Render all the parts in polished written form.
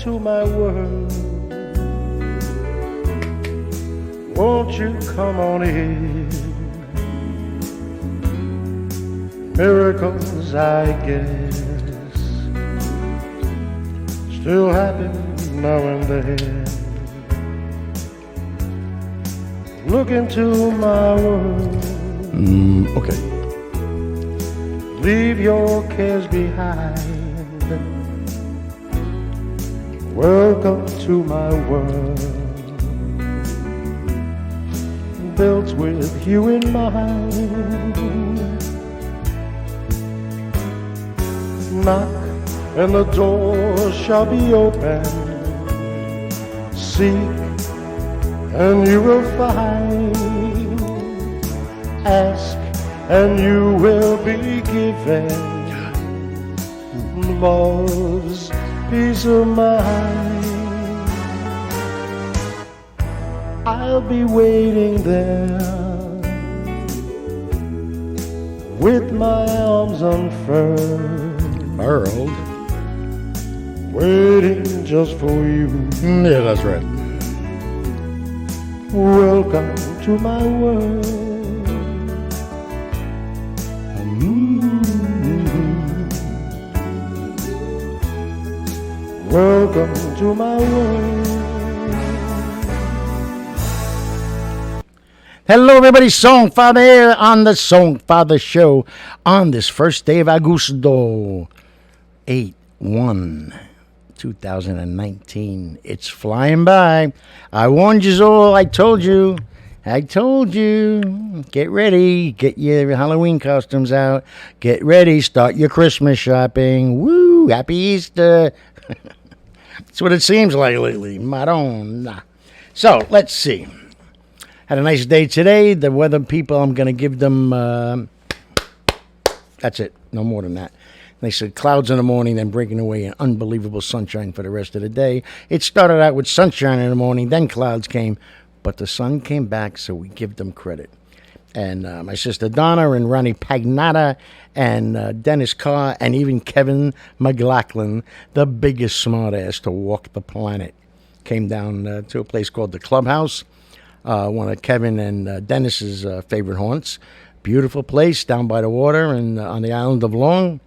to my world. Won't you come on in? Miracles, I guess, still happen now and then. Look into my world. Okay. Leave your cares behind. Welcome to my world, built with you in mind. Knock and the door shall be open. Seek and you will find. Ask and you will be given love's peace of mind. I'll be waiting there with my arms unfurled, waiting just for you. Yeah, that's right. Welcome to my world. Welcome to my world. Hello, everybody. Songfather here on the Songfather Show on this first day of Agosto, 8/1/2019. It's flying by. I warned you all. I told you. Get ready. Get your Halloween costumes out. Get ready. Start your Christmas shopping. Woo! Happy Easter. That's what it seems like lately. Madonna. So, let's see. Had a nice day today. The weather people, I'm going to give them, that's it. No more than that. They said clouds in the morning, then breaking away in unbelievable sunshine for the rest of the day. It started out with sunshine in the morning, then clouds came, but the sun came back, so we give them credit. And my sister Donna and Ronnie Pagnotta and Dennis Carr and even Kevin McLaughlin, the biggest smartass to walk the planet, came down to a place called the Clubhouse, one of Kevin and Dennis's favorite haunts. Beautiful place down by the water and on the island of Long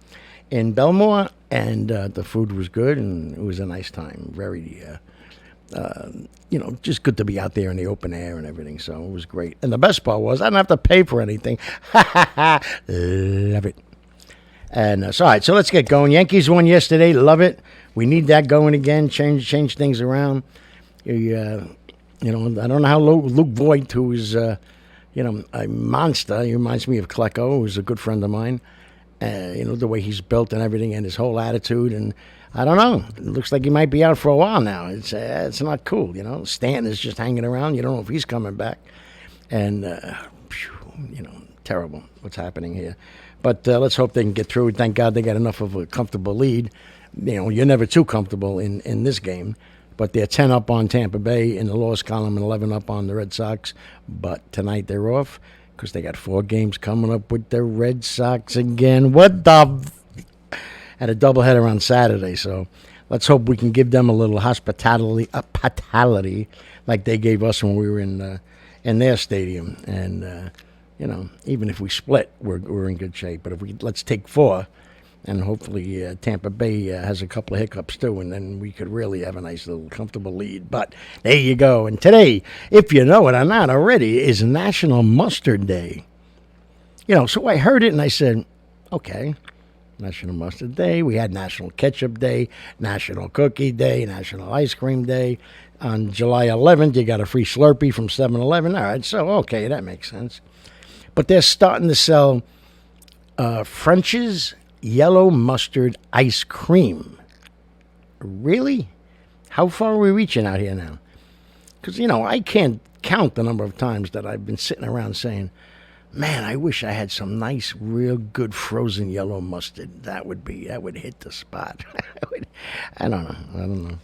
in Belmore, and the food was good and it was a nice time. Very just good to be out there in the open air and everything. So it was great. And the best part was I didn't have to pay for anything. Love it. And so, all right, so let's get going. Yankees won yesterday. Love it. We need that going again. Change things around. I don't know how Luke Voigt, who is, a monster. He reminds me of Klecko, who's a good friend of mine. The way he's built and everything and his whole attitude. And I don't know. It looks like he might be out for a while now. It's not cool, Stanton is just hanging around. You don't know if he's coming back. And, terrible what's happening here. But let's hope they can get through. Thank God they got enough of a comfortable lead. You're never too comfortable in this game. But they're 10 up on Tampa Bay in the loss column and 11 up on the Red Sox. But tonight they're off because they got 4 games coming up with the Red Sox again. What the... Had a doubleheader on Saturday, so let's hope we can give them a little hospitality like they gave us when we were in their stadium. And even if we split, we're in good shape. But let's take 4, and hopefully Tampa Bay has a couple of hiccups too, and then we could really have a nice little comfortable lead. But there you go. And today, if you know it or not already, is National Mustard Day. So I heard it and I said, okay. National Mustard Day. We had National Ketchup Day, National Cookie Day, National Ice Cream Day. On July 11th, you got a free Slurpee from 7-Eleven. All right, so, okay, that makes sense. But they're starting to sell French's Yellow Mustard Ice Cream. Really? How far are we reaching out here now? Because, I can't count the number of times that I've been sitting around saying, man, I wish I had some nice, real good frozen yellow mustard. That would hit the spot. I don't know.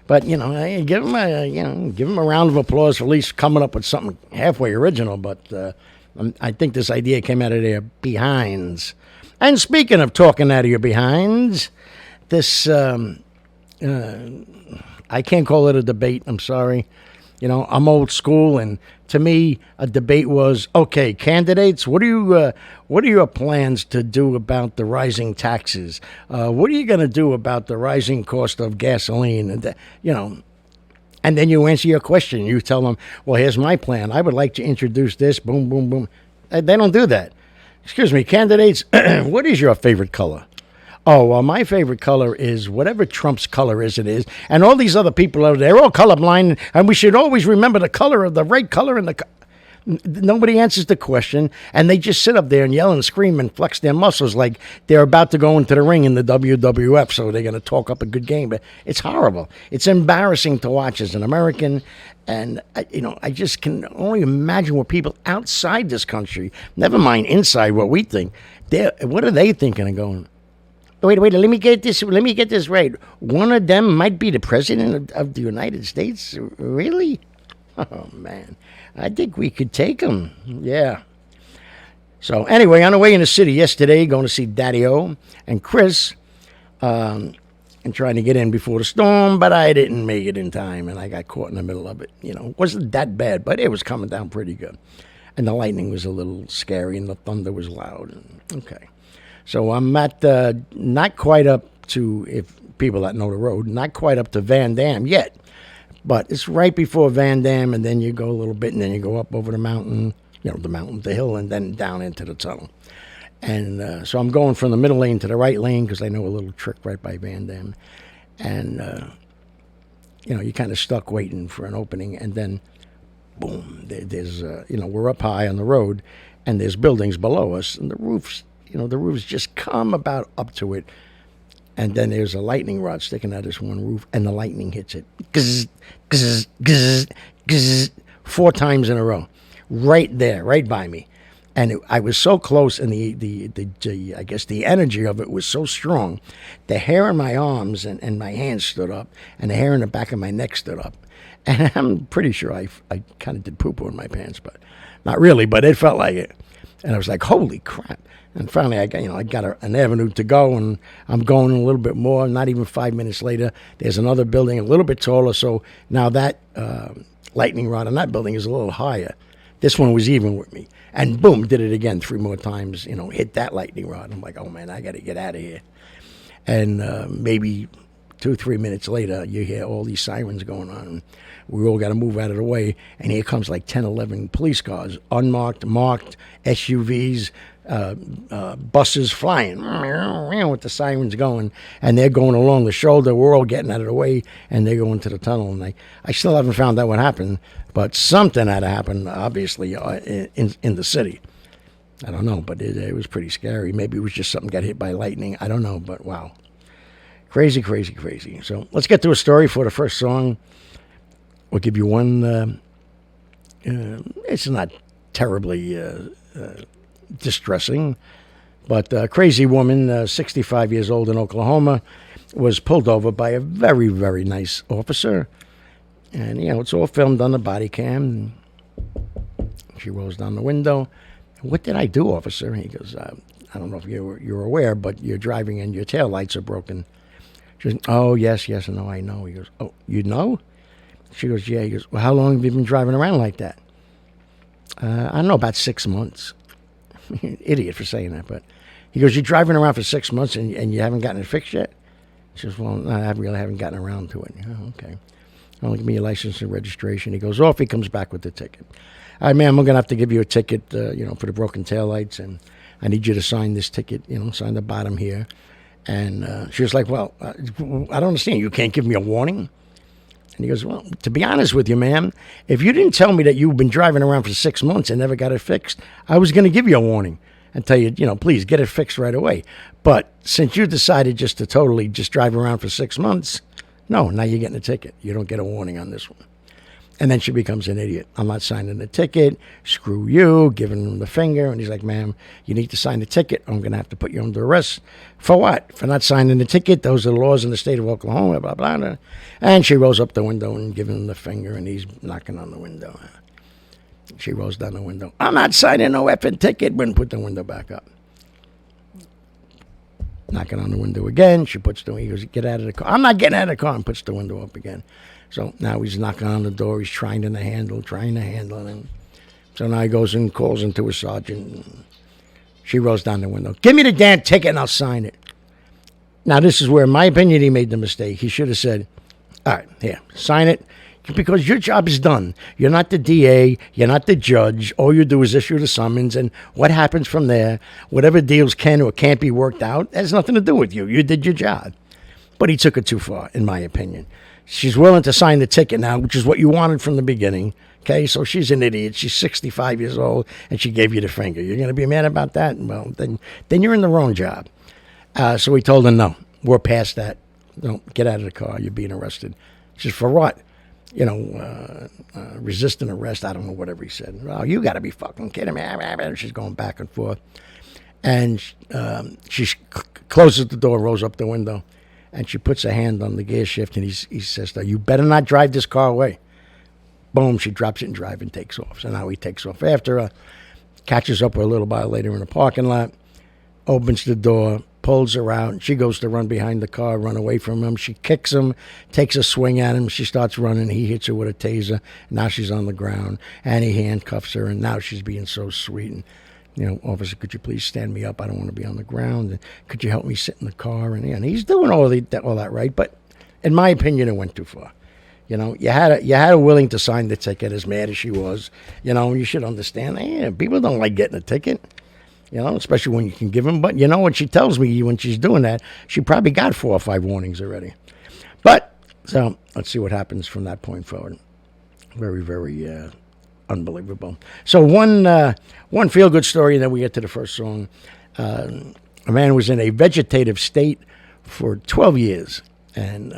But give them a round of applause for at least coming up with something halfway original. But I think this idea came out of their behinds. And speaking of talking out of your behinds, this I can't call it a debate. I'm sorry. You know, I'm old school, and to me, a debate was, okay, candidates, what are your plans to do about the rising taxes? What are you going to do about the rising cost of gasoline? And and then you answer your question. You tell them, well, here's my plan. I would like to introduce this. Boom, boom, boom. They don't do that. Excuse me, candidates, what is your favorite color? Oh, well, my favorite color is whatever Trump's color is, it is. And all these other people out there, they're all colorblind, and we should always remember the color of the right color. Nobody answers the question, and they just sit up there and yell and scream and flex their muscles like they're about to go into the ring in the WWF, so they're going to talk up a good game. But it's horrible. It's embarrassing to watch as an American, and I just can only imagine what people outside this country, never mind inside what we think, what are they thinking and going, wait, let me get this right. One of them might be the president of the United States? Really? Oh, man. I think we could take him. Yeah. So, anyway, on the way in the city yesterday, going to see Daddy-O and Chris, and trying to get in before the storm, but I didn't make it in time, and I got caught in the middle of it. It wasn't that bad, but it was coming down pretty good. And the lightning was a little scary, and the thunder was loud. Okay. So I'm at not quite up to, if people that know the road, not quite up to Van Dam yet. But it's right before Van Dam, and then you go a little bit, and then you go up over the mountain, the hill, and then down into the tunnel. And so I'm going from the middle lane to the right lane because I know a little trick right by Van Dam. And, you're kind of stuck waiting for an opening, and then, boom, there's, we're up high on the road, and there's buildings below us, and the roofs just come about up to it. And then there's a lightning rod sticking out this one roof, and the lightning hits it. Gzz, gzz, gzz, gzz, 4 times in a row. Right there, right by me. And I was so close, and I guess the energy of it was so strong. The hair on my arms and my hands stood up, and the hair in the back of my neck stood up. And I'm pretty sure I kind of did poo-poo in my pants, but not really, but it felt like it. And I was like, holy crap. And finally, I got an avenue to go, and I'm going a little bit more. Not even 5 minutes later, there's another building a little bit taller. So now that lightning rod on that building is a little higher. This one was even with me. And boom, did it again 3 more times, hit that lightning rod. I'm like, oh, man, I got to get out of here. And maybe 2-3 minutes later, you hear all these sirens going on. And we all got to move out of the way. And here comes like 10, 11 police cars, unmarked, marked, SUVs, buses flying with the sirens going, and they're going along the shoulder. We're all getting out of the way, and they're going to the tunnel. And I still haven't found out what happened, but something had to happen, obviously, in the city. I don't know, but it was pretty scary. Maybe it was just something got hit by lightning. I don't know, but wow. Crazy, crazy, crazy. So let's get to a story for the first song. We'll give you one. It's not terribly distressing, but a crazy woman, 65 years old in Oklahoma, was pulled over by a very, very nice officer. And, it's all filmed on the body cam. She rolls down the window. What did I do, officer? He goes, I don't know if you're aware, but you're driving and your taillights are broken. She goes, oh, yes, no, I know. He goes, oh, you know? She goes, yeah. He goes, well, how long have you been driving around like that? I don't know, about 6 months. Idiot for saying that, but he goes, you're driving around for 6 months and you haven't gotten it fixed yet? She goes, well, I really haven't gotten around to it. Oh, okay. Well, give me your license and registration. He goes off. He comes back with the ticket. All right, ma'am, I'm going to have to give you a ticket, for the broken taillights, and I need you to sign this ticket, sign the bottom here. And she was like, well, I don't understand. You can't give me a warning? And he goes, well, to be honest with you, ma'am, if you didn't tell me that you've been driving around for 6 months and never got it fixed, I was going to give you a warning and tell you, please get it fixed right away. But since you decided just to totally just drive around for 6 months, no, now you're getting a ticket. You don't get a warning on this one. And then she becomes an idiot. I'm not signing the ticket. Screw you, giving him the finger. And he's like, ma'am, you need to sign the ticket. I'm going to have to put you under arrest. For what? For not signing the ticket? Those are the laws in the state of Oklahoma, blah, blah, blah. And she rolls up the window and giving him the finger, and he's knocking on the window. She rolls down the window. I'm not signing no effing ticket. Wouldn't put the window back up. Knocking on the window again. She puts he goes, get out of the car. I'm not getting out of the car, and puts the window up again. So now he's knocking on the door. He's trying to handle it. So now he goes and calls into a sergeant. She rolls down the window. Give me the damn ticket and I'll sign it. Now this is where, in my opinion, he made the mistake. He should have said, all right, here, sign it. Because your job is done. You're not the DA. You're not the judge. All you do is issue the summons, and what happens from there, whatever deals can or can't be worked out, has nothing to do with you. You did your job. But he took it too far, in my opinion. She's willing to sign the ticket now, which is what you wanted from the beginning. Okay, so she's an idiot. She's 65 years old, and she gave you the finger. You're going to be mad about that? Well, then you're in the wrong job. So he told her, no, we're past that. Don't get out of the car. You're being arrested. She said, for what? Resisting arrest. I don't know, whatever he said. Oh, you got to be fucking kidding me. She's going back and forth. And she closes the door, rolls up the window, and she puts her hand on the gear shift, and he says to her, you better not drive this car away. Boom, she drops it and drives and takes off. So now he takes off after her, catches up with her a little while later in the parking lot, opens the door, pulls her out. She goes to run behind the car, run away from him. She kicks him, takes a swing at him. She starts running. He hits her with a taser. Now she's on the ground, and he handcuffs her, and now she's being so sweet. And, officer, could you please stand me up? I don't want to be on the ground. And could you help me sit in the car? And he's doing all that right, but in my opinion, it went too far. You had her willing to sign the ticket, as mad as she was. You should understand. People don't like getting a ticket. Especially when you can give them. But what she tells me when she's doing that, she probably got 4 or 5 warnings already. But, so, let's see what happens from that point forward. Very, very unbelievable. So one feel-good story, and then we get to the first song. A man was in a vegetative state for 12 years. And,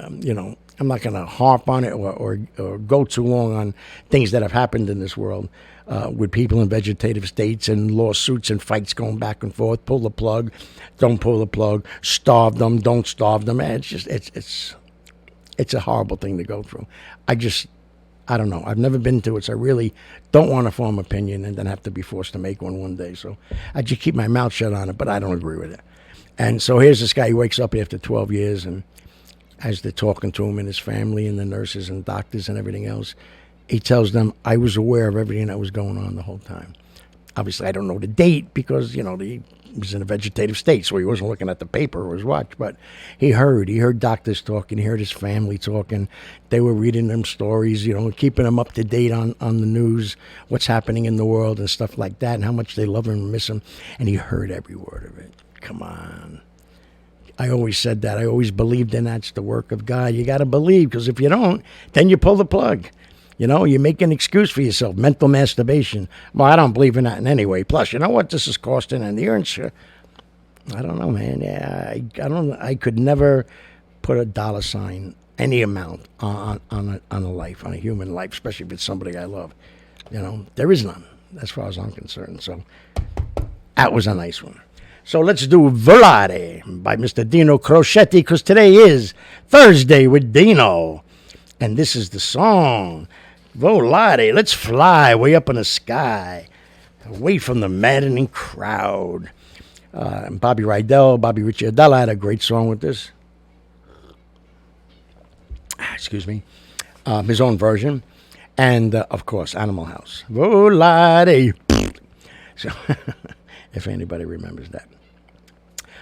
I'm not going to harp on it or go too long on things that have happened in this world. With people in vegetative states and lawsuits and fights going back and forth, pull the plug, don't pull the plug, starve them, don't starve them. It's just, it's a horrible thing to go through. I don't know. I've never been to it, so I really don't want to form an opinion and then have to be forced to make one day. So I just keep my mouth shut on it, but I don't agree with it. And so here's this guy, he wakes up after 12 years, and as they're talking to him and his family and the nurses and doctors and everything else, he tells them, I was aware of everything that was going on the whole time. Obviously, I don't know the date because, he was in a vegetative state, so he wasn't looking at the paper or his watch. But he heard doctors talking, he heard his family talking. They were reading them stories, keeping them up to date on the news, what's happening in the world and stuff like that, and how much they love him and miss him. And he heard every word of it. Come on. I always said that. I always believed in that's the work of God. You got to believe, because if you don't, then you pull the plug. You make an excuse for yourself, mental masturbation. Well, I don't believe in that in any way. Plus, you know what this is costing? And the insurance, I don't know, man. Yeah, I could never put a dollar sign, any amount, on a life, on a human life, especially if it's somebody I love. There is none, as far as I'm concerned. So that was a nice one. So let's do Volare by Mr. Dino Crocetti, because today is Thursday with Dino. And this is the song, Volare. Let's fly way up in the sky, away from the maddening crowd. Bobby Ricciardella had a great song with this. Excuse me. His own version. And, of course, Animal House. Volare. So, if anybody remembers that.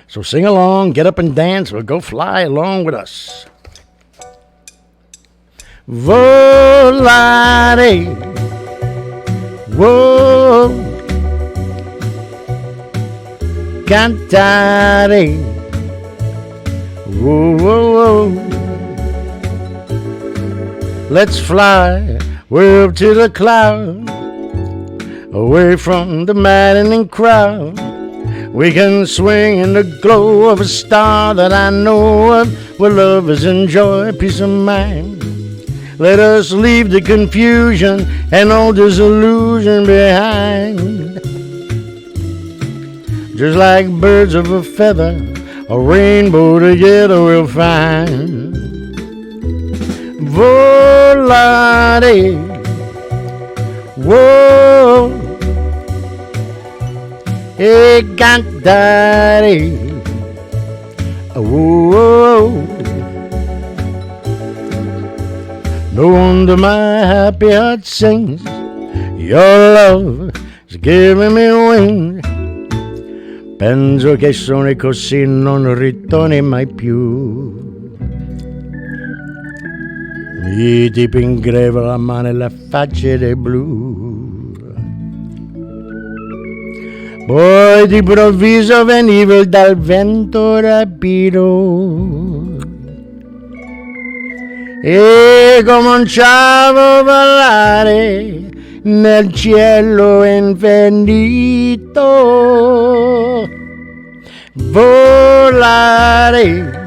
So sing along, get up and dance, or go fly along with us. Volare, whoa, cantare, whoa, whoa, whoa. Let's fly way up to the cloud, away from the maddening crowd. We can swing in the glow of a star that I know of, where lovers enjoy peace of mind. Let us leave the confusion and all disillusion behind. Just like birds of a feather, a rainbow together we'll find. Volare, whoa, e cantare, Oh, no wonder my happy heart sings. Your love is giving me wings. Penso che sono così, non ritorni mai più. Mi dipingevo la mano e la faccia di blu. Poi d'improvviso venivo dal vento rapido e cominciavo a volare nel cielo infinito. Volare,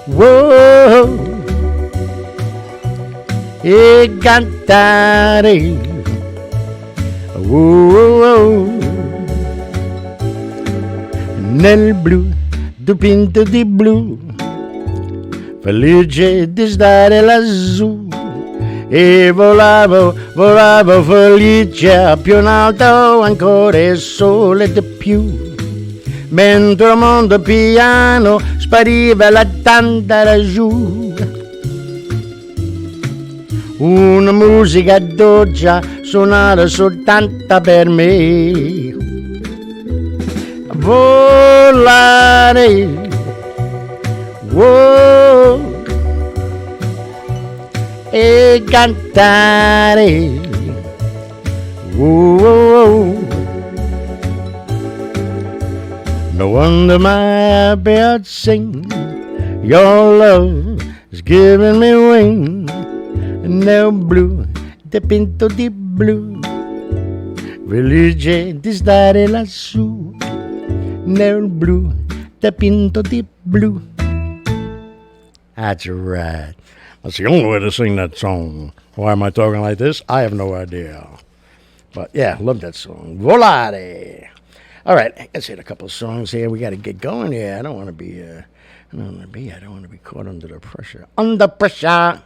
wow, e cantare, wow, nel blu, dipinto di blu, felice di stare lassù. E volavo, volavo felice, più in alto ancora il sole di più. Mentre il mondo piano spariva la tanta laggiù. Una musica dolce suonata soltanto per me. Volare, wow, e cantare, wow. No wonder my happy heart sings. Your love is giving me wings. Nel blu, dipinto di blu, felice di stare lassù. Nel blu, dipinto di blu. That's right. That's the only way to sing that song. Why am I talking like this? I have no idea. But yeah, love that song. Volare. All right, let's hit a couple of songs here. We got to get going here. I don't want to be caught under the pressure. Under pressure.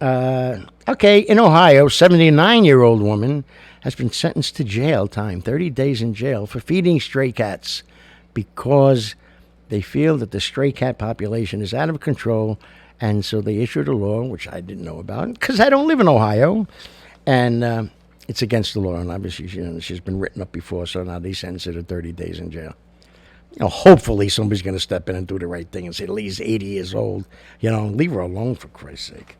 Okay, in Ohio, 79-year-old woman has been sentenced to jail time, 30 days in jail, for feeding stray cats because they feel that the stray cat population is out of control, and so they issued a law, which I didn't know about, because I don't live in Ohio, and it's against the law, and obviously she's been written up before, so now they sentence her to 30 days in jail. Hopefully somebody's going to step in and do the right thing and say, Lee's 80 years old. Leave her alone, for Christ's sake.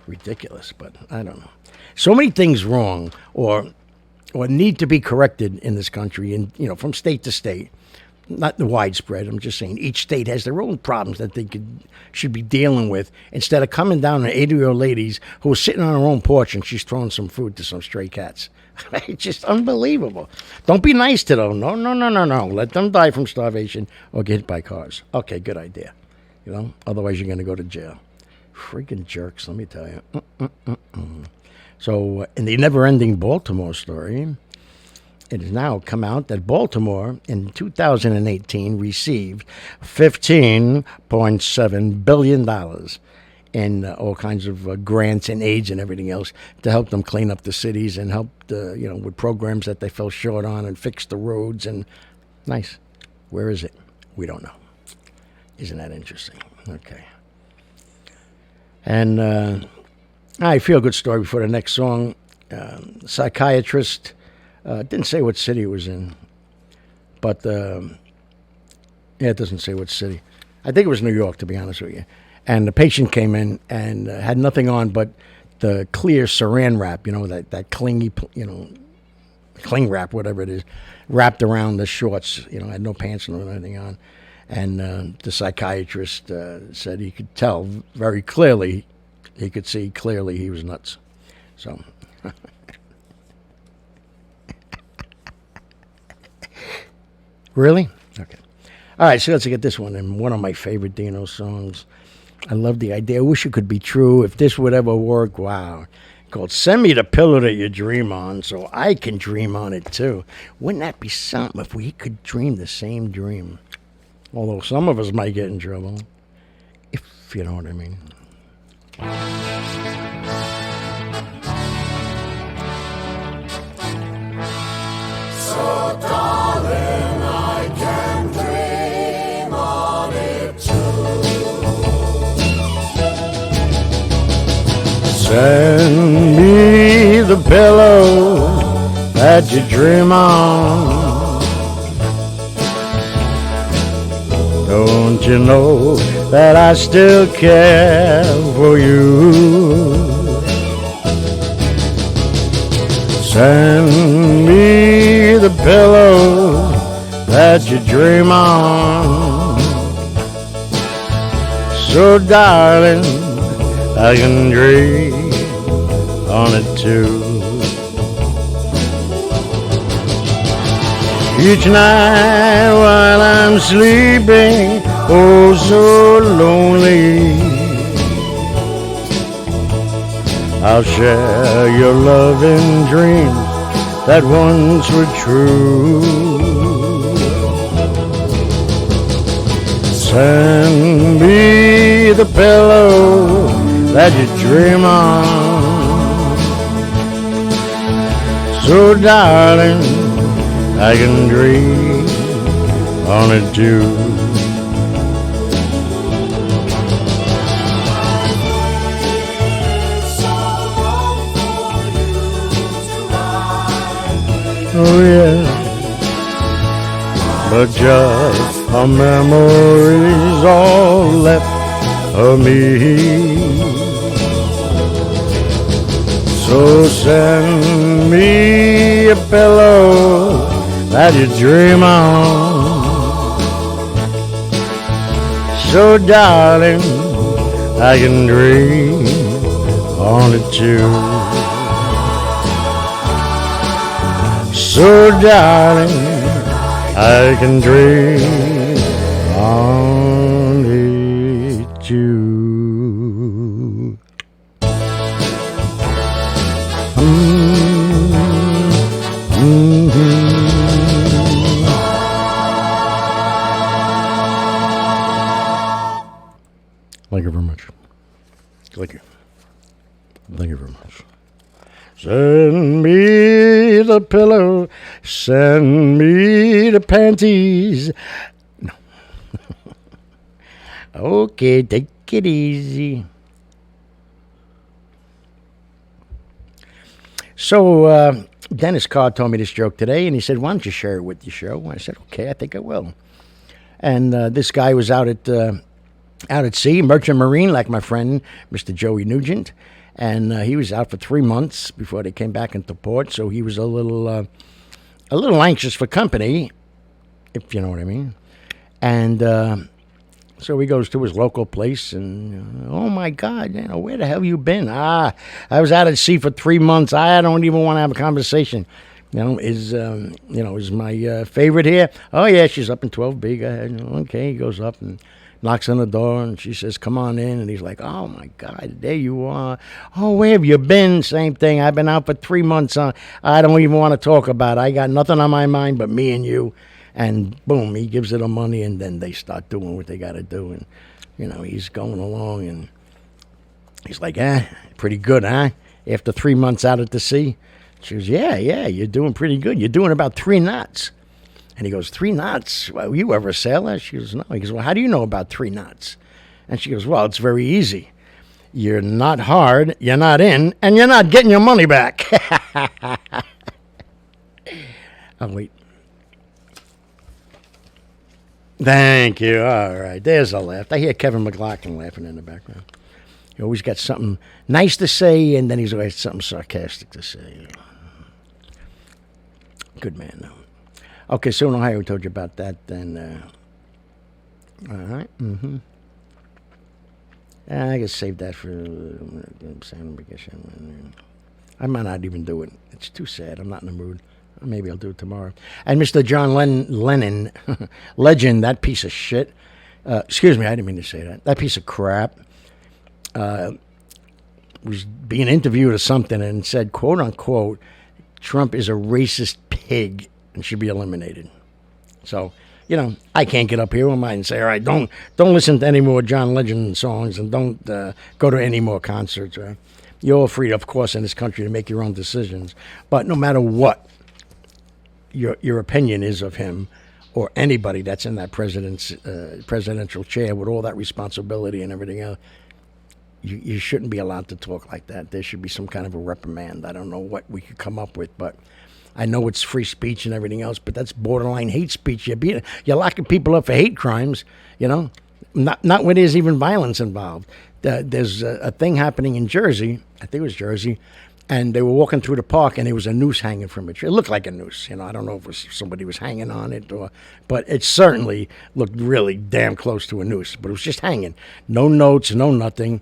Ridiculous, but I don't know. So many things wrong or need to be corrected in this country, and from state to state. Not the widespread. I'm just saying each state has their own problems that they should be dealing with, instead of coming down to 80-year-old ladies who are sitting on her own porch and she's throwing some food to some stray cats. It's just unbelievable. Don't be nice to them. No. Let them die from starvation or get hit by cars. Okay, good idea. Otherwise you're going to go to jail. Freaking jerks, let me tell you. So, in the never-ending Baltimore story, it has now come out that Baltimore in 2018 received $15.7 billion in all kinds of grants and aids and everything else to help them clean up the cities and help with programs that they fell short on and fix the roads. And nice. Where is it? We don't know. Isn't that interesting? Okay. And I feel a good story before the next song. Psychiatrist didn't say what city it was in, but it doesn't say what city. I think it was New York, to be honest with you. And the patient came in and had nothing on but the clear saran wrap, that clingy, cling wrap, whatever it is, wrapped around the shorts. Had no pants or anything on. And the psychiatrist said he could tell very clearly, he could see clearly he was nuts. So. Really? Okay. All right, so let's get this one. And one of my favorite Dino songs. I love the idea. I wish it could be true. If this would ever work, wow. Called Send Me the Pillow That You Dream On so I can dream on it too. Wouldn't that be something if we could dream the same dream? Although some of us might get in trouble. If you know what I mean. So darling, I can dream. Send me the pillow that you dream on. Don't you know that I still care for you? Send me the pillow that you dream on. So darling, I can dream on it too. Each night while I'm sleeping, oh so lonely, I'll share your loving dreams that once were true. Send me the pillow that you dream on. So darling, I can dream on it too. Oh yeah, but just a memory's all left of me. So send me a pillow that you dream on. So darling, I can dream on it too. So darling, I can dream on it too. Thank you very much. Thank you. Thank you very much. Send me the pillow. Send me the panties. No. Okay, take it easy. So, Dennis Carr told me this joke today, and he said, why don't you share it with your show? I said, okay, I think I will. And this guy was out at sea, merchant marine, like my friend, Mr. Joey Nugent. And he was out for 3 months before they came back into port, so he was a little anxious for company, if you know what I mean. And so he goes to his local place, and oh my God, where the hell you been? I was out at sea for 3 months. I don't even want to have a conversation. Is my favorite here? Oh yeah, she's up in 12B. Go ahead. Okay, he goes up and knocks on the door, and she says, come on in. And he's like, oh, my God, there you are. Oh, where have you been? Same thing. I've been out for 3 months. I don't even want to talk about it. I got nothing on my mind but me and you. And, boom, he gives her the money, and then they start doing what they got to do. And, he's going along, and he's like, pretty good, huh? After 3 months out at the sea. She goes, yeah, you're doing pretty good. You're doing about 3 knots. And he goes, 3 knots? Well, you ever a sailor? She goes, no. He goes, well, how do you know about 3 knots? And she goes, well, it's very easy. You're not hard, you're not in, and you're not getting your money back. Oh, wait. Thank you. All right, there's a laugh. I hear Kevin McLaughlin laughing in the background. He always got something nice to say, and then he's always something sarcastic to say. Good man, though. Okay, so in Ohio, we told you about that. Then, all right. I guess save that for. I might not even do it. It's too sad. I'm not in the mood. Maybe I'll do it tomorrow. And Mr. John Lennon, legend, that piece of shit. Excuse me, I didn't mean to say that. That piece of crap was being interviewed or something and said, quote unquote, Trump is a racist pig and should be eliminated. So, I can't get up here with mine and say, all right, don't listen to any more John Legend songs and don't go to any more concerts. Right? You're all free, of course, in this country to make your own decisions. But no matter what your opinion is of him or anybody that's in that presidential chair with all that responsibility and everything else, you shouldn't be allowed to talk like that. There should be some kind of a reprimand. I don't know what we could come up with, but I know it's free speech and everything else, but that's borderline hate speech. You're locking people up for hate crimes, not when there's even violence involved. There's a thing happening in Jersey, I think it was Jersey, and they were walking through the park, and there was a noose hanging from a tree. It looked like a noose. I don't know if somebody was hanging on it, but it certainly looked really damn close to a noose. But it was just hanging. No notes, no nothing.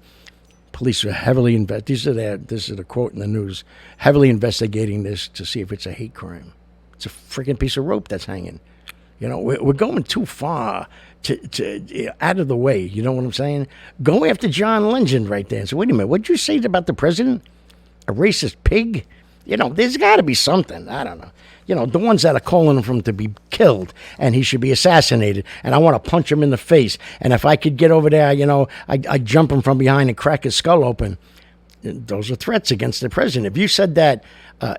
Police are heavily this is a quote in the news, heavily investigating this to see if it's a hate crime. It's a freaking piece of rope that's hanging. We're going too far to out of the way. You know what I'm saying? Go after John Legend right there. So wait a minute, what'd you say about the president? A racist pig? There's got to be something. I don't know. The ones that are calling for him to be killed and he should be assassinated, and I want to punch him in the face. And if I could get over there, I'd jump him from behind and crack his skull open. Those are threats against the president. If you said that,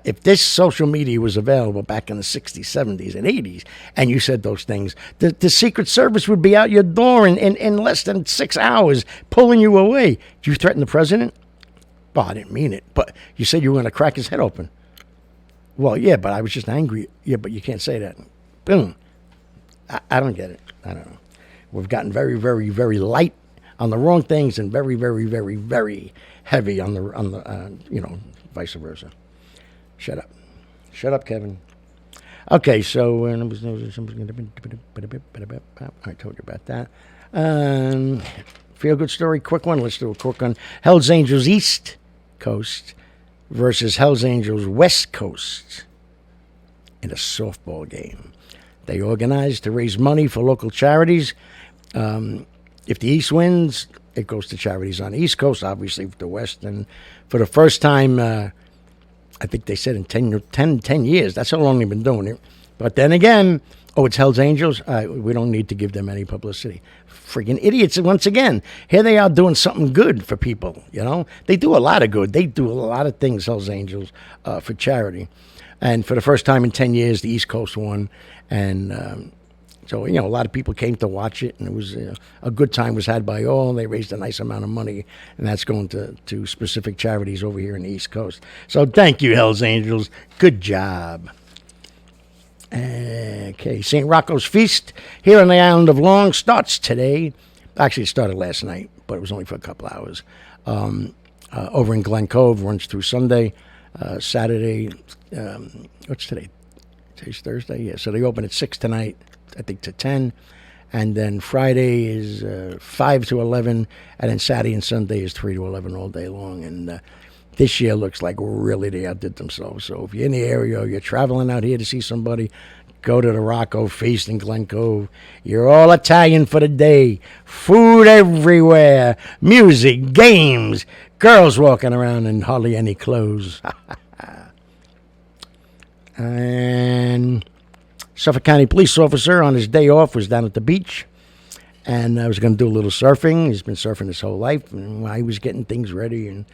if this social media was available back in the 60s, 70s, and 80s, and you said those things, the Secret Service would be out your door in less than 6 hours, pulling you away. Did you threaten the president? Well, I didn't mean it, but you said you were going to crack his head open. Well, yeah, but I was just angry. Yeah, but you can't say that. Boom. I don't get it. I don't know. We've gotten very, very, very light on the wrong things and very, very, very, very heavy on the vice versa. Shut up. Shut up, Kevin. Okay, so I told you about that. Feel good story, quick one. Let's do a quick one. Hells Angels East Coast versus Hells Angels West Coast in a softball game. They organized to raise money for local charities. If the East wins, it goes to charities on the East Coast, obviously for the West. And for the first time, I think they said in 10 years, that's how long they've been doing it. But then again, it's Hells Angels. We don't need to give them any publicity. Freaking idiots. Once again, here they are doing something good for people, They do a lot of good. They do a lot of things, Hells Angels, for charity. And for the first time in 10 years, the East Coast won. And so, a lot of people came to watch it, and it was a good time was had by all. They raised a nice amount of money, and that's going to specific charities over here in the East Coast. So thank you, Hells Angels. Good job. Okay, St. Rocco's Feast here on the island of Long starts today. Actually, it started last night, but it was only for a couple hours. Over in Glen Cove, runs through Sunday. Saturday, what's today? Today's Thursday? Yeah, so they open at 6 tonight, I think to 10. And then Friday is 5 to 11. And then Saturday and Sunday is 3 to 11 all day long. And this year looks like really they outdid themselves. So if you're in the area or you're traveling out here to see somebody, go to the Rocco Feast in Glen Cove. You're all Italian for the day. Food everywhere. Music, games, girls walking around in hardly any clothes. And Suffolk County police officer on his day off was down at the beach. And I was going to do a little surfing. He's been surfing his whole life. And while he was getting things ready, and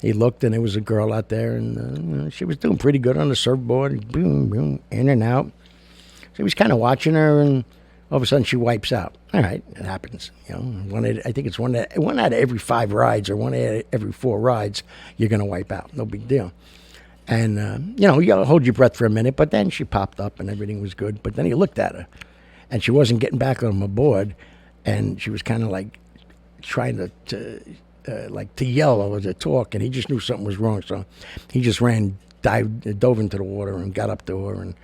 he looked, and there was a girl out there, and she was doing pretty good on the surfboard. Boom, boom, in and out. So he was kind of watching her, and all of a sudden she wipes out. All right, it happens. I think it's one out of every 5 rides or one out of every 4 rides, you're going to wipe out. No big deal. And, you hold your breath for a minute, but then she popped up and everything was good. But then he looked at her, and she wasn't getting back on the board, and she was kind of like trying to yell or to talk, and he just knew something was wrong. So he just dove into the water and got up to her and,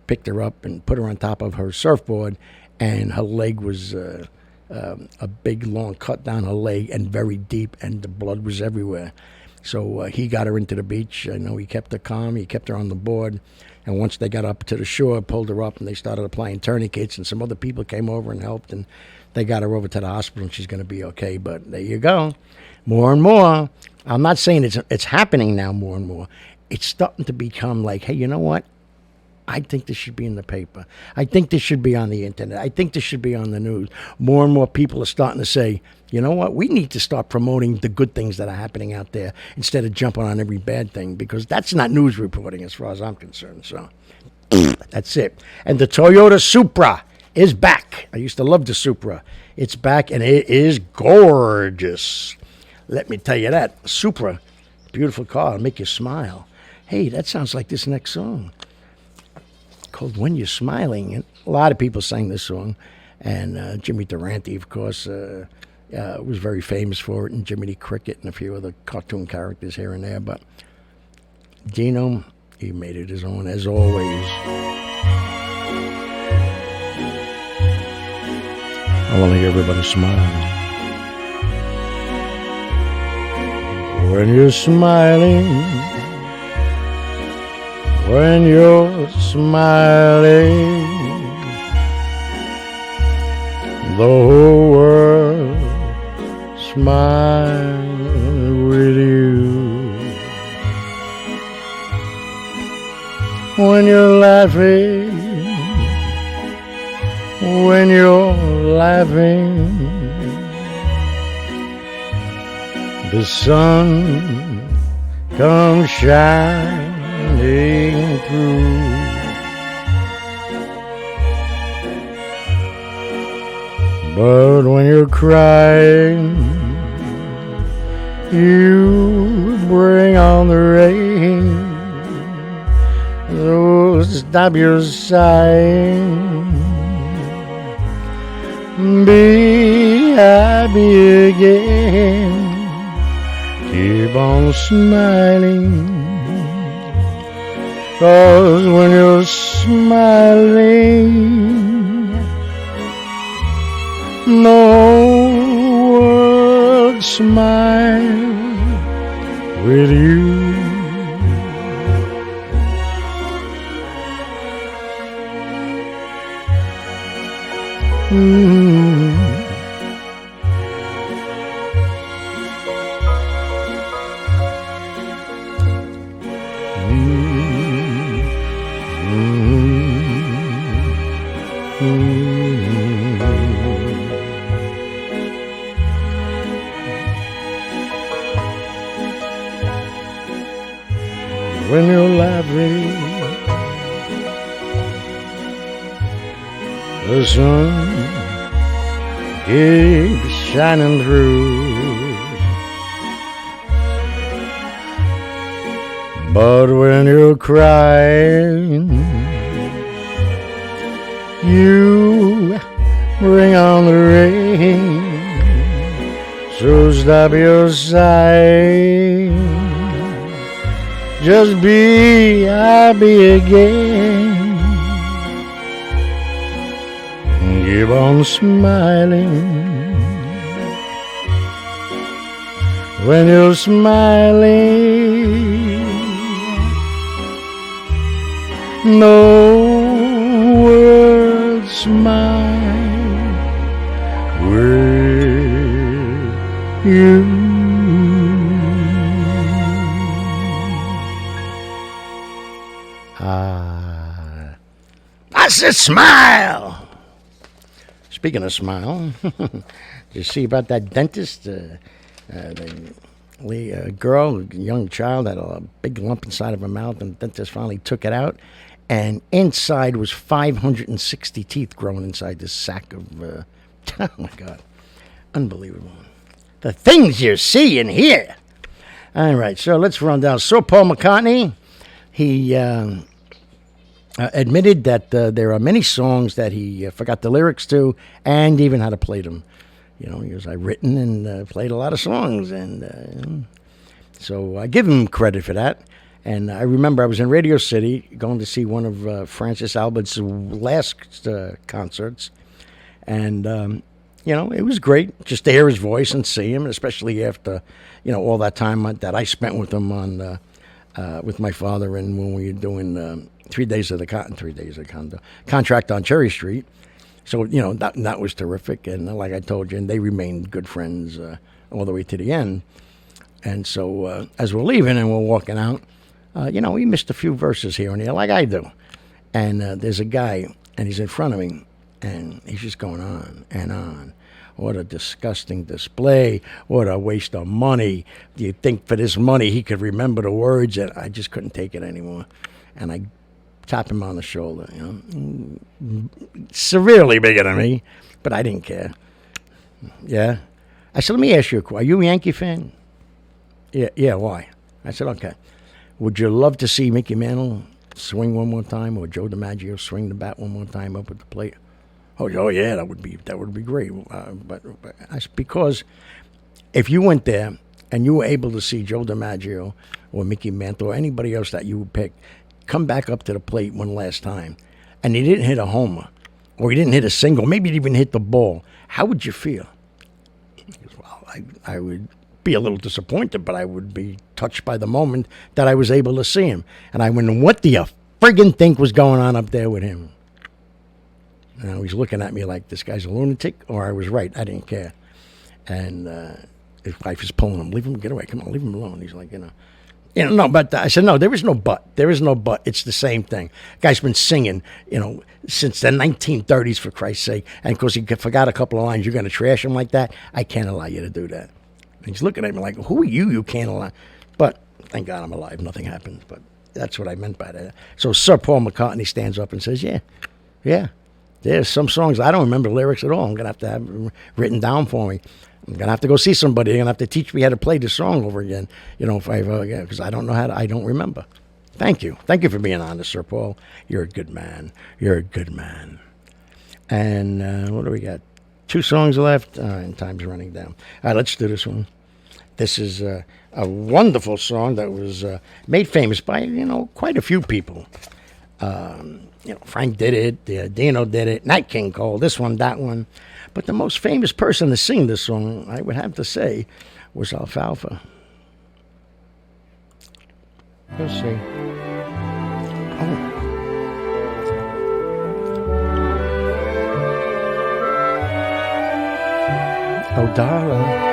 picked her up and put her on top of her surfboard, and her leg was a big, long cut down her leg and very deep, and the blood was everywhere. So he got her into the beach. I know he kept her calm. He kept her on the board. And once they got up to the shore, pulled her up, and they started applying tourniquets, and some other people came over and helped, and they got her over to the hospital, and she's going to be okay. But there you go. More and more. I'm not saying it's happening now more and more. It's starting to become like, hey, you know what? I think this should be in the paper. I think this should be on the internet. I think this should be on the news. More and more people are starting to say, you know what? We need to start promoting the good things that are happening out there instead of jumping on every bad thing, because that's not news reporting as far as I'm concerned. So that's it. And the Toyota Supra is back. I used to love the Supra. It's back, and it is gorgeous. Let me tell you that. Supra, beautiful car, make you smile. Hey, that sounds like this next song called When You're Smiling. And a lot of people sang this song, and Jimmy Durante, of course, was very famous for it, and Jiminy Cricket and a few other cartoon characters here and there. But Dino, he made it his own, as always. I want to hear everybody smile. When you're smiling, when you're smiling, the whole world smiles with you. When you're laughing, when you're laughing, the sun comes shining through. But when you're crying, you bring on the rain. So stop your sighing, be happy again. Keep on smiling, 'cause when you're smiling, the whole world smiles with you. When you're laughing, the sun keeps shining through. But when you're crying, you bring on the rain. So stop your sighing, just be happy again. Keep on smiling. When you're smiling, no world smile with you. I said smile. Speaking of smile, did you see about that dentist? The girl, young child, had a big lump inside of her mouth, and the dentist finally took it out. And inside was 560 teeth growing inside this sack of... oh, my God. Unbelievable. The things you see and hear. All right, so let's run down. So Paul McCartney, he admitted that there are many songs that he forgot the lyrics to and even how to play them. You know, he goes, I've written and played a lot of songs. And so I give him credit for that. And I remember I was in Radio City going to see one of Francis Albert's last concerts. And, you know, it was great just to hear his voice and see him, especially after, you know, all that time that I spent with him on with my father and when we were doing 3 days of the contract on Cherry Street. So, you know, that was terrific. And like I told you, and they remained good friends all the way to the end. And so as we're leaving and we're walking out, you know, we missed a few verses here and there, like I do. And there's a guy, and he's in front of me, and he's just going on and on. What a disgusting display. What a waste of money. Do you think for this money he could remember the words? And I just couldn't take it anymore. And I tap him on the shoulder. Severely bigger than me, but I didn't care. Yeah. I said, let me ask you a question. Are you a Yankee fan? Yeah, why? I said, okay. Would you love to see Mickey Mantle swing one more time, or Joe DiMaggio swing the bat one more time up at the plate? Oh yeah, that would be great. But because if you went there and you were able to see Joe DiMaggio or Mickey Mantle or anybody else that you would pick come back up to the plate one last time, and he didn't hit a homer, or he didn't hit a single, maybe he didn't even hit the ball, how would you feel? Well, I would be a little disappointed, but I would be touched by the moment that I was able to see him. And I went, what do you friggin' think was going on up there with him? And he's looking at me like, this guy's a lunatic, or I was right, I didn't care. And his wife is pulling him, leave him, get away, come on, leave him alone. He's like, no, but I said, no, there is no but. There is no but. It's the same thing. Guy's been singing, since the 1930s, for Christ's sake. And because he forgot a couple of lines, you're going to trash him like that? I can't allow you to do that. And he's looking at me like, who are you? You can't allow. But thank God I'm alive. Nothing happens. But that's what I meant by that. So Sir Paul McCartney stands up and says, yeah. There's some songs I don't remember lyrics at all. I'm going to have them written down for me. I'm going to have to go see somebody. They're going to have to teach me how to play the song over again, because I don't know how to, I don't remember. Thank you. Thank you for being honest, Sir Paul. You're a good man. And what do we got? 2 songs left. And time's running down. All right, let's do this one. This is a wonderful song that was made famous by, quite a few people. Frank did it, Dino did it, Nat King Cole, this one, that one. But the most famous person to sing this song, I would have to say, was Alfalfa. Let's see. Oh, darling.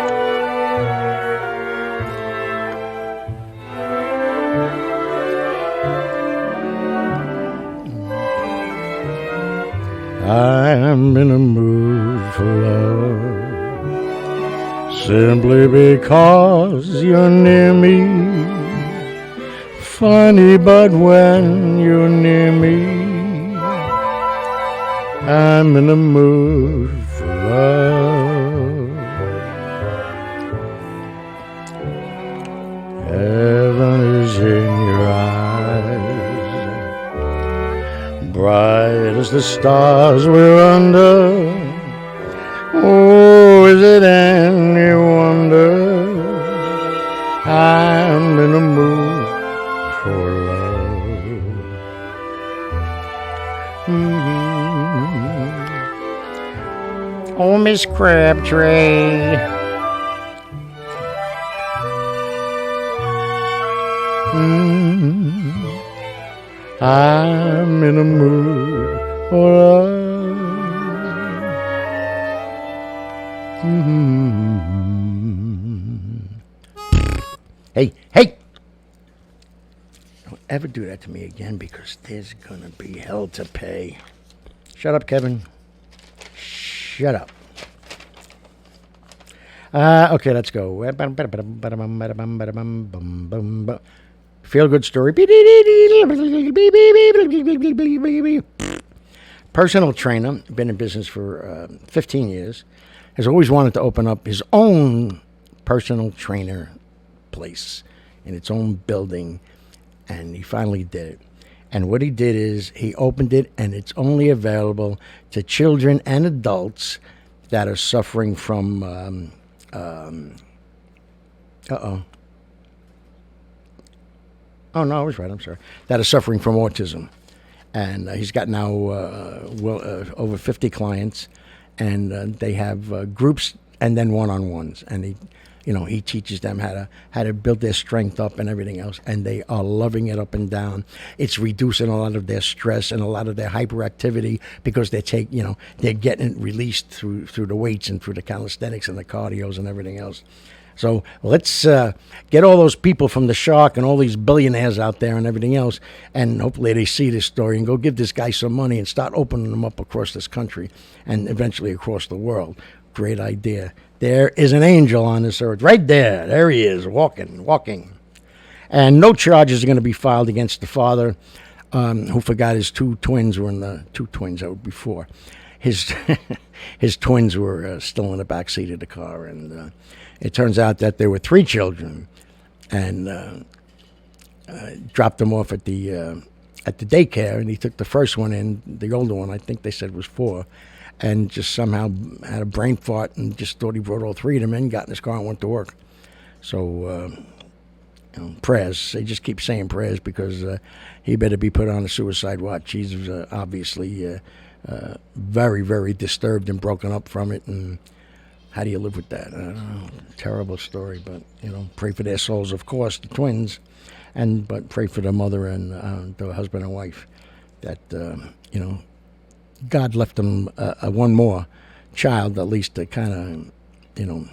I'm in a mood for love, simply because you're near me. Funny, but when you're near me, I'm in a mood for love. Heaven is in your eyes, bright as the stars we're under. Oh, is it any wonder I'm in a mood for love? Mm-hmm. Oh, Miss Crabtree. I'm in a mood for love. Hey! Don't ever do that to me again, because there's gonna be hell to pay. Shut up, Kevin. Shut up. Okay, let's go. Feel good story. Personal trainer, been in business for 15 years, has always wanted to open up his own personal trainer place in its own building, and he finally did it. And what he did is he opened it, and it's only available to children and adults that are suffering from Oh, no, I was right. I'm sorry. That are suffering from autism. And he's got now over 50 clients, and they have groups and then one-on-ones. And he teaches them how to build their strength up and everything else. And they are loving it up and down. It's reducing a lot of their stress and a lot of their hyperactivity, because they're getting it released through the weights and through the calisthenics and the cardios and everything else. So let's get all those people from the Shark and all these billionaires out there and everything else, and hopefully they see this story and go give this guy some money and start opening them up across this country and eventually across the world. Great idea. There is an angel on this earth. Right there. There he is, walking. And no charges are going to be filed against the father who forgot his two twins were in the two twins that were before. His his twins were still in the back seat of the car, and it turns out that there were 3 children, and dropped them off at the daycare, and he took the first one in, the older one, I think they said was 4, and just somehow had a brain fart and just thought he brought all 3 of them in, got in his car and went to work. So, prayers. They just keep saying prayers because he better be put on a suicide watch. He's obviously very, very disturbed and broken up from it, and how do you live with that? I don't know. Terrible story, but, pray for their souls, of course, the twins, but pray for the mother and the husband and wife that, God left them one more child, at least to kind of,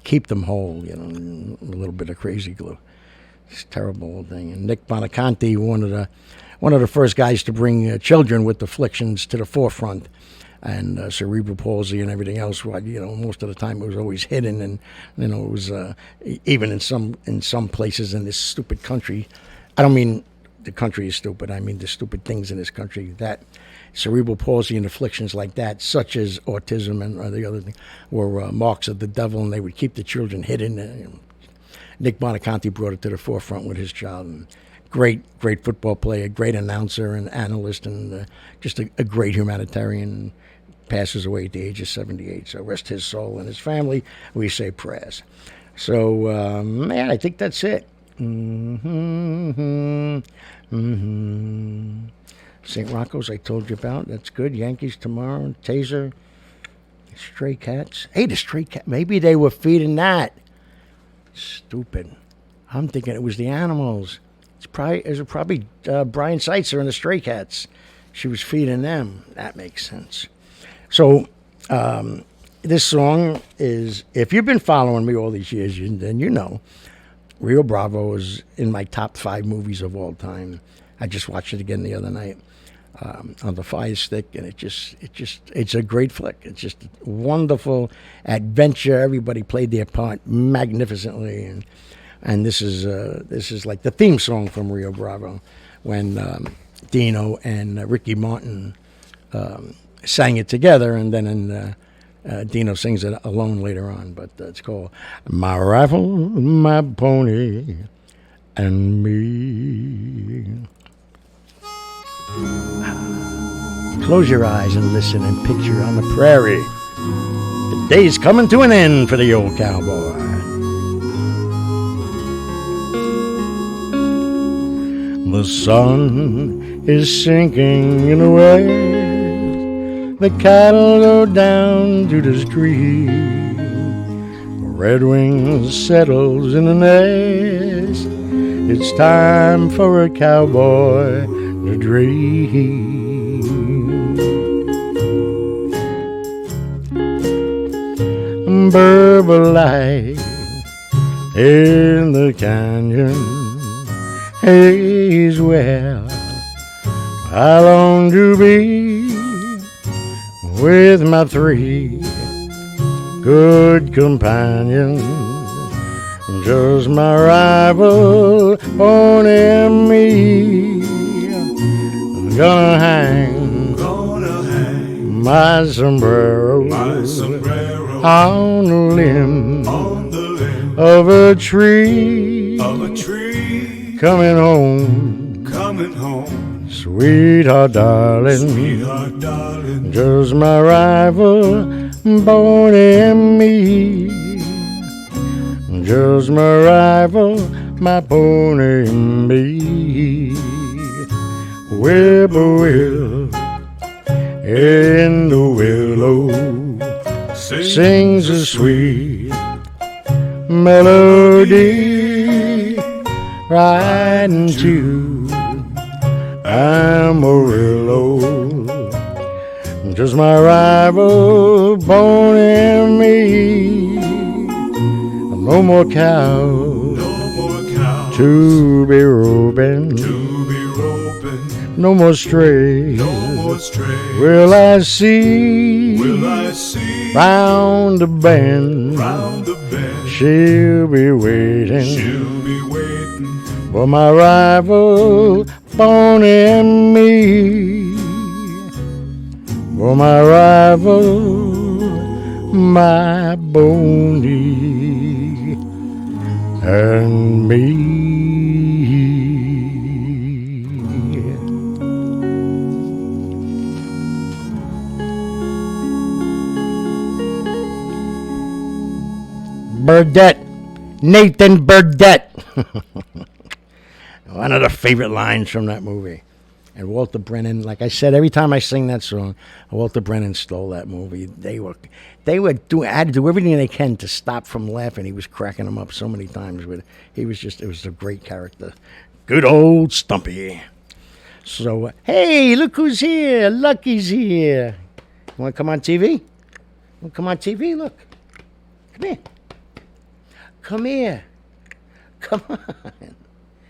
keep them whole, a little bit of crazy glue. It's a terrible thing. And Nick Bonaconte, one of the first guys to bring children with afflictions to the forefront, and cerebral palsy and everything else. Most of the time it was always hidden, and it was even in some places in this stupid country. I don't mean the country is stupid. I mean the stupid things in this country. That cerebral palsy and afflictions like that, such as autism and the other thing, were marks of the devil, and they would keep the children hidden. Nick Bonaconte brought it to the forefront with his child. And great football player, great announcer and analyst, and just a great humanitarian. Passes away at the age of 78. So rest his soul and his family. We say prayers. So, I think that's it. St. Rocco's, I told you about. That's good. Yankees tomorrow. Taser. Stray cats. Hey, the stray cat. Maybe they were feeding that. Stupid. I'm thinking it was the animals. It was probably Brian Seitzer and the stray cats. She was feeding them. That makes sense. So, this song is, if you've been following me all these years, then you know, Rio Bravo is in my top 5 movies of all time. I just watched it again the other night on the Fire Stick, and it's a great flick. It's just a wonderful adventure. Everybody played their part magnificently, and this is like the theme song from Rio Bravo, when Dino and Ricky Martin sang it together, and then Dino sings it alone later on. But it's called My Rifle, My Pony, and Me. Close your eyes and listen and picture on the prairie. The day's coming to an end for the old cowboy. The sun is sinking in the west. The cattle go down to the street. The redwing settles in the nest. It's time for a cowboy to dream. Burble light in the canyon. Is where I long to be with my 3 good companions. Just my rival pony and me. Gonna hang my sombrero on the limb of a tree. Coming home, sweetheart, darling, just my rival, pony and me. Just my rival, my pony and me. Whippoorwill in the willow sings a sweet melody. Riding to Amarillo, just my rival, pony and me. No more cows to be roping, no more strays will I see round the bend. She'll be waiting for my rival, Bonnie and me. For my rival, my Bonnie and me. Burdette, Nathan Burdette. One of the favorite lines from that movie. And Walter Brennan, like I said, every time I sing that song, Walter Brennan stole that movie. They had to do everything they can to stop from laughing. He was cracking them up so many times, but it was a great character. Good old Stumpy. So, hey, look who's here. Lucky's here. You want to come on TV? You want to come on TV? Look. Come here. Come here. Come on.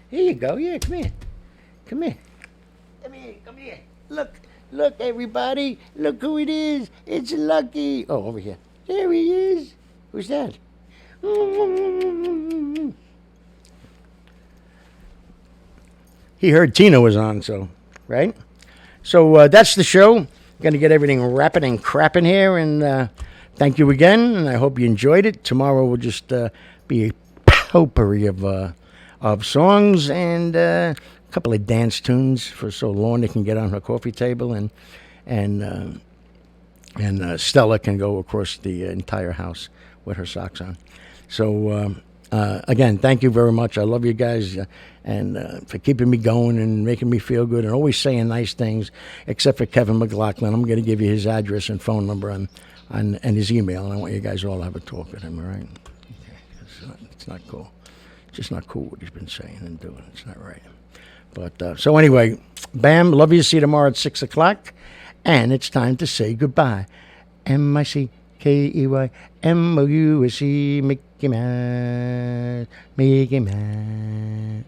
Here you go. Yeah, come here. Come here. Come here. Come here. Look, everybody. Look who it is. It's Lucky. Oh, over here. There he is. Who's that? He heard Tina was on, so, right? So that's the show. Going to get everything wrapping and crapping here, and thank you again, and I hope you enjoyed it. Tomorrow will just be a potpourri of songs and a couple of dance tunes for so Lorna can get on her coffee table, and Stella can go across the entire house with her socks on. So again, thank you very much. I love you guys, and for keeping me going and making me feel good and always saying nice things, except for Kevin McLaughlin. I'm going to give you his address and phone number and his email, and I want you guys all to have a talk with him, all right? Okay. It's not cool. It's just not cool what he's been saying and doing. It's not right. But so anyway, bam, love you. See you tomorrow at 6 o'clock. And it's time to say goodbye. MICKEYMOUSE, Mickey Mouse, Mickey Mouse.